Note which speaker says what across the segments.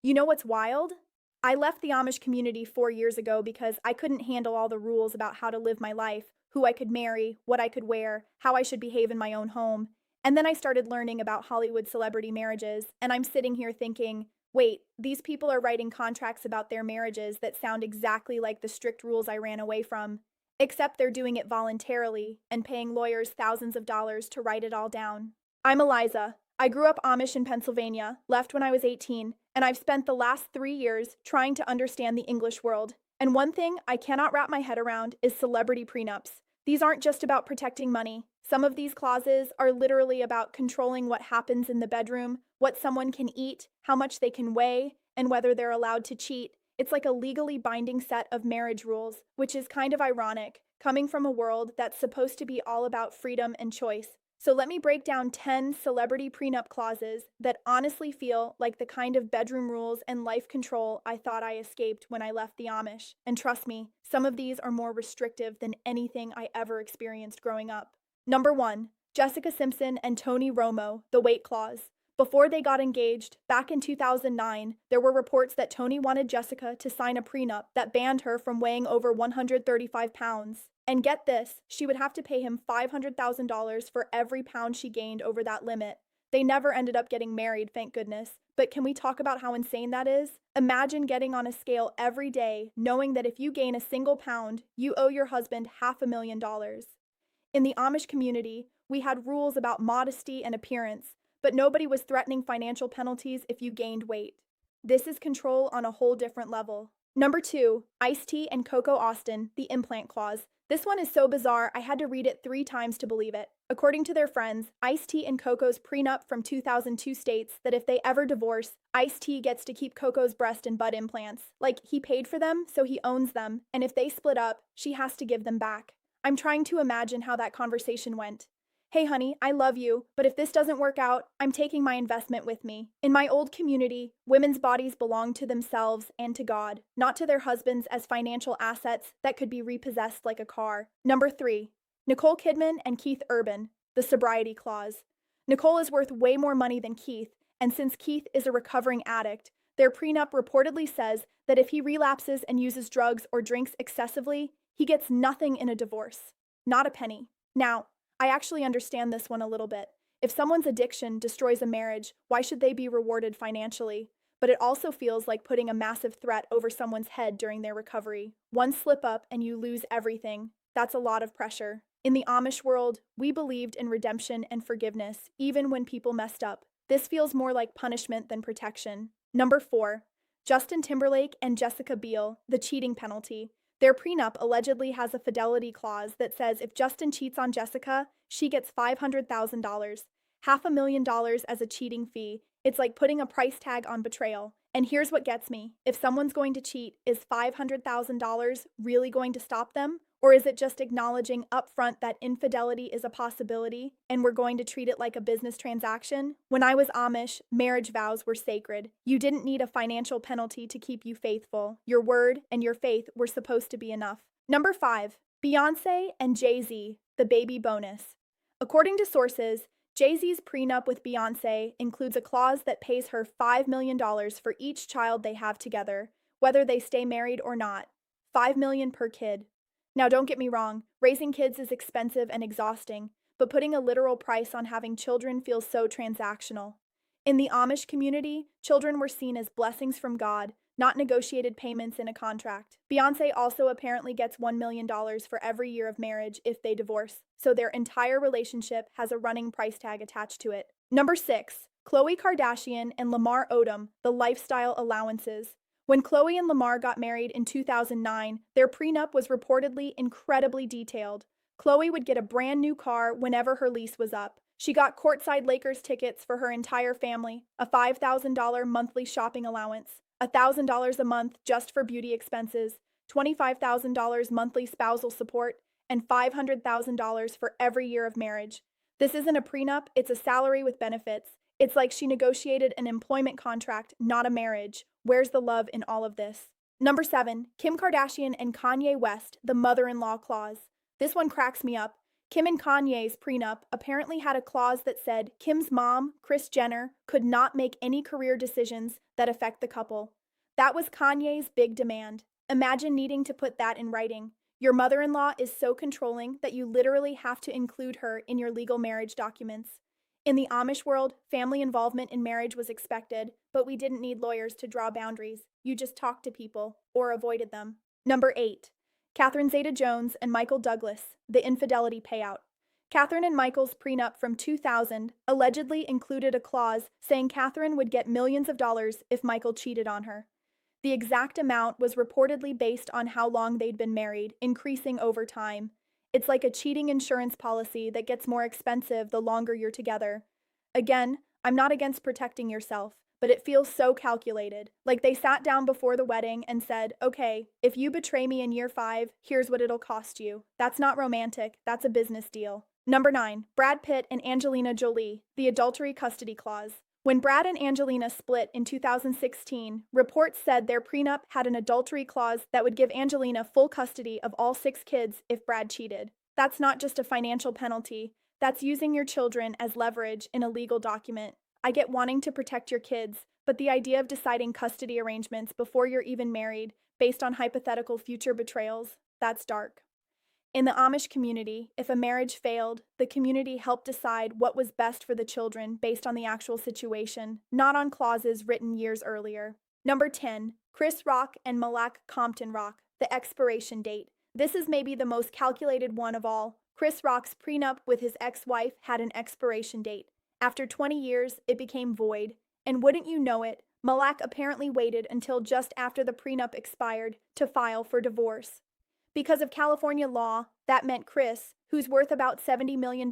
Speaker 1: You know what's wild? I left the Amish community 4 years ago because I couldn't handle all the rules about how to live my life, who I could marry, what I could wear, how I should behave in my own home. And then I started learning about Hollywood celebrity marriages, and I'm sitting here thinking, wait, these people are writing contracts about their marriages that sound exactly like the strict rules I ran away from, except they're doing it voluntarily and paying lawyers thousands of dollars to write it all down. I'm Eliza. I grew up Amish in Pennsylvania, left when I was 18, and I've spent the last 3 years trying to understand the English world. And one thing I cannot wrap my head around is celebrity prenups. These aren't just about protecting money. Some of these clauses are literally about controlling what happens in the bedroom, what someone can eat, how much they can weigh, and whether they're allowed to cheat. It's like a legally binding set of marriage rules, which is kind of ironic, coming from a world that's supposed to be all about freedom and choice. So let me break down 10 celebrity prenup clauses that honestly feel like the kind of bedroom rules and life control I thought I escaped when I left the Amish. And trust me, some of these are more restrictive than anything I ever experienced growing up. Number 1, Jessica Simpson and Tony Romo, the weight clause. Before they got engaged, back in 2009, there were reports that Tony wanted Jessica to sign a prenup that banned her from weighing over 135 pounds. And get this, she would have to pay him $500,000 for every pound she gained over that limit. They never ended up getting married, thank goodness. But can we talk about how insane that is? Imagine getting on a scale every day, knowing that if you gain a single pound, you owe your husband $500,000. In the Amish community, we had rules about modesty and appearance, but nobody was threatening financial penalties if you gained weight. This is control on a whole different level. Number 2, Ice-T and Coco Austin, the implant clause. This one is so bizarre, I had to read it 3 times to believe it. According to their friends, Ice-T and Coco's prenup from 2002 states that if they ever divorce, Ice-T gets to keep Coco's breast and butt implants. Like, he paid for them, so he owns them, and if they split up, she has to give them back. I'm trying to imagine how that conversation went. Hey honey, I love you, but if this doesn't work out, I'm taking my investment with me. In my old community, women's bodies belong to themselves and to God, not to their husbands as financial assets that could be repossessed like a car. Number 3, Nicole Kidman and Keith Urban, the sobriety clause. Nicole is worth way more money than Keith, and since Keith is a recovering addict, their prenup reportedly says that if he relapses and uses drugs or drinks excessively, he gets nothing in a divorce. Not a penny. Now, I actually understand this one a little bit. If someone's addiction destroys a marriage, why should they be rewarded financially? But it also feels like putting a massive threat over someone's head during their recovery. One slip up and you lose everything. That's a lot of pressure. In the Amish world, we believed in redemption and forgiveness, even when people messed up. This feels more like punishment than protection. Number 4, Justin Timberlake and Jessica Biel, the cheating penalty. Their prenup allegedly has a fidelity clause that says if Justin cheats on Jessica, she gets $500,000, $500,000 as a cheating fee. It's like putting a price tag on betrayal. And here's what gets me. If someone's going to cheat, is $500,000 really going to stop them? Or is it just acknowledging upfront that infidelity is a possibility and we're going to treat it like a business transaction? When I was Amish, marriage vows were sacred. You didn't need a financial penalty to keep you faithful. Your word and your faith were supposed to be enough. Number 5, Beyoncé and Jay-Z, the baby bonus. According to sources, Jay-Z's prenup with Beyoncé includes a clause that pays her $5 million for each child they have together, whether they stay married or not. $5 million per kid. Now, don't get me wrong, raising kids is expensive and exhausting, but putting a literal price on having children feels so transactional. In the Amish community, children were seen as blessings from God, not negotiated payments in a contract. Beyoncé also apparently gets $1 million for every year of marriage if they divorce, so their entire relationship has a running price tag attached to it. Number 6, Khloe Kardashian and Lamar Odom, the lifestyle allowances. When Khloe and Lamar got married in 2009, their prenup was reportedly incredibly detailed. Khloe would get a brand new car whenever her lease was up. She got courtside Lakers tickets for her entire family, a $5,000 monthly shopping allowance, $1,000 a month just for beauty expenses, $25,000 monthly spousal support, and $500,000 for every year of marriage. This isn't a prenup, it's a salary with benefits. It's like she negotiated an employment contract, not a marriage. Where's the love in all of this? Number 7, Kim Kardashian and Kanye West, the mother-in-law clause. This one cracks me up. Kim and Kanye's prenup apparently had a clause that said Kim's mom, Kris Jenner, could not make any career decisions that affect the couple. That was Kanye's big demand. Imagine needing to put that in writing. Your mother in law is so controlling that you literally have to include her in your legal marriage documents. In the Amish world, family involvement in marriage was expected, but we didn't need lawyers to draw boundaries. You just talked to people or avoided them. Number 8. Catherine Zeta Jones and Michael Douglas, the infidelity payout. Catherine and Michael's prenup from 2000 allegedly included a clause saying Catherine would get millions of dollars if Michael cheated on her. The exact amount was reportedly based on how long they'd been married, increasing over time. It's like a cheating insurance policy that gets more expensive the longer you're together. Again, I'm not against protecting yourself, but it feels so calculated. Like they sat down before the wedding and said, okay, if you betray me in year 5, here's what it'll cost you. That's not romantic, that's a business deal. Number 9, Brad Pitt and Angelina Jolie, the adultery custody clause. When Brad and Angelina split in 2016, reports said their prenup had an adultery clause that would give Angelina full custody of all 6 kids if Brad cheated. That's not just a financial penalty, that's using your children as leverage in a legal document. I get wanting to protect your kids, but the idea of deciding custody arrangements before you're even married, based on hypothetical future betrayals, that's dark. In the Amish community, if a marriage failed, the community helped decide what was best for the children based on the actual situation, not on clauses written years earlier. Number 10, Chris Rock and Malak Compton Rock, the expiration date. This is maybe the most calculated one of all. Chris Rock's prenup with his ex-wife had an expiration date. After 20 years, it became void. And wouldn't you know it, Malak apparently waited until just after the prenup expired to file for divorce. Because of California law, that meant Chris, who's worth about $70 million,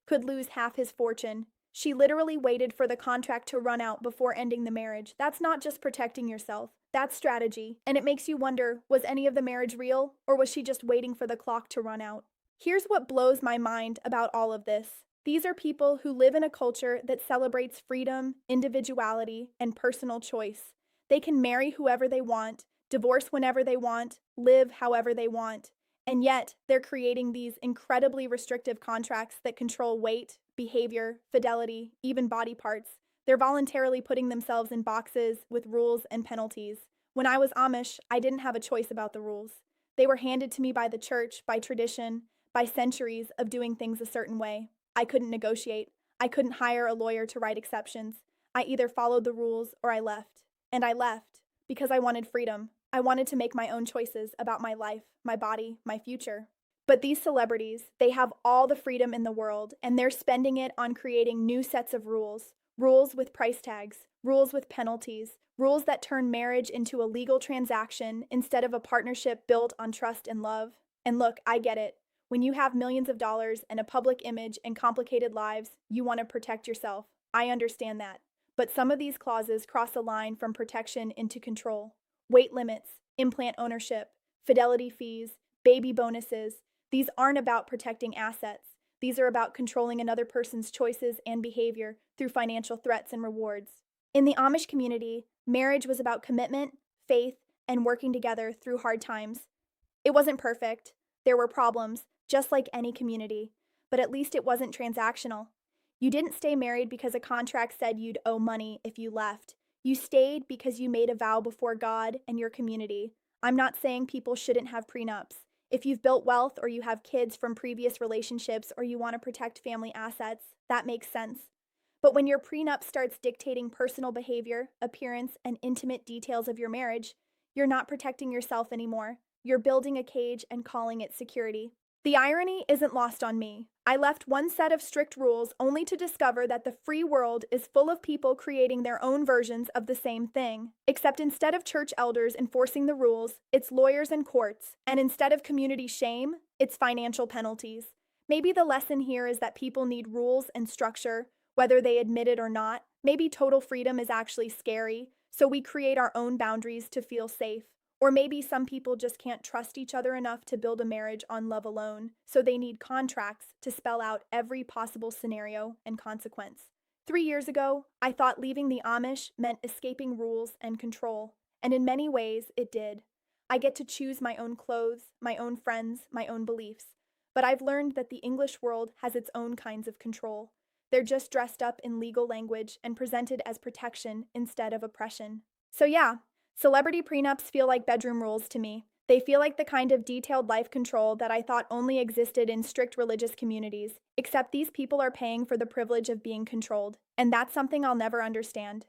Speaker 1: could lose half his fortune. She literally waited for the contract to run out before ending the marriage. That's not just protecting yourself, that's strategy. And it makes you wonder, was any of the marriage real, or was she just waiting for the clock to run out? Here's what blows my mind about all of this. These are people who live in a culture that celebrates freedom, individuality, and personal choice. They can marry whoever they want, divorce whenever they want, live however they want. And yet, they're creating these incredibly restrictive contracts that control weight, behavior, fidelity, even body parts. They're voluntarily putting themselves in boxes with rules and penalties. When I was Amish, I didn't have a choice about the rules. They were handed to me by the church, by tradition, by centuries of doing things a certain way. I couldn't negotiate. I couldn't hire a lawyer to write exceptions. I either followed the rules or I left. And I left because I wanted freedom. I wanted to make my own choices about my life, my body, my future. But these celebrities, they have all the freedom in the world, and they're spending it on creating new sets of rules. Rules with price tags, rules with penalties, rules that turn marriage into a legal transaction instead of a partnership built on trust and love. And look, I get it. When you have millions of dollars and a public image and complicated lives, you want to protect yourself. I understand that. But some of these clauses cross a line from protection into control. Weight limits, implant ownership, fidelity fees, baby bonuses. These aren't about protecting assets. These are about controlling another person's choices and behavior through financial threats and rewards. In the Amish community, marriage was about commitment, faith, and working together through hard times. It wasn't perfect. There were problems, just like any community, but at least it wasn't transactional. You didn't stay married because a contract said you'd owe money if you left. You stayed because you made a vow before God and your community. I'm not saying people shouldn't have prenups. If you've built wealth or you have kids from previous relationships or you want to protect family assets, that makes sense. But when your prenup starts dictating personal behavior, appearance, and intimate details of your marriage, you're not protecting yourself anymore. You're building a cage and calling it security. The irony isn't lost on me. I left one set of strict rules only to discover that the free world is full of people creating their own versions of the same thing. Except instead of church elders enforcing the rules, it's lawyers and courts. And instead of community shame, it's financial penalties. Maybe the lesson here is that people need rules and structure, whether they admit it or not. Maybe total freedom is actually scary, so we create our own boundaries to feel safe. Or maybe some people just can't trust each other enough to build a marriage on love alone, so they need contracts to spell out every possible scenario and consequence. 3 years ago, I thought leaving the Amish meant escaping rules and control, and in many ways it did. I get to choose my own clothes, my own friends, my own beliefs. But I've learned that the English world has its own kinds of control. They're just dressed up in legal language and presented as protection instead of oppression. So, yeah, celebrity prenups feel like bedroom rules to me. They feel like the kind of detailed life control that I thought only existed in strict religious communities, except these people are paying for the privilege of being controlled. And that's something I'll never understand.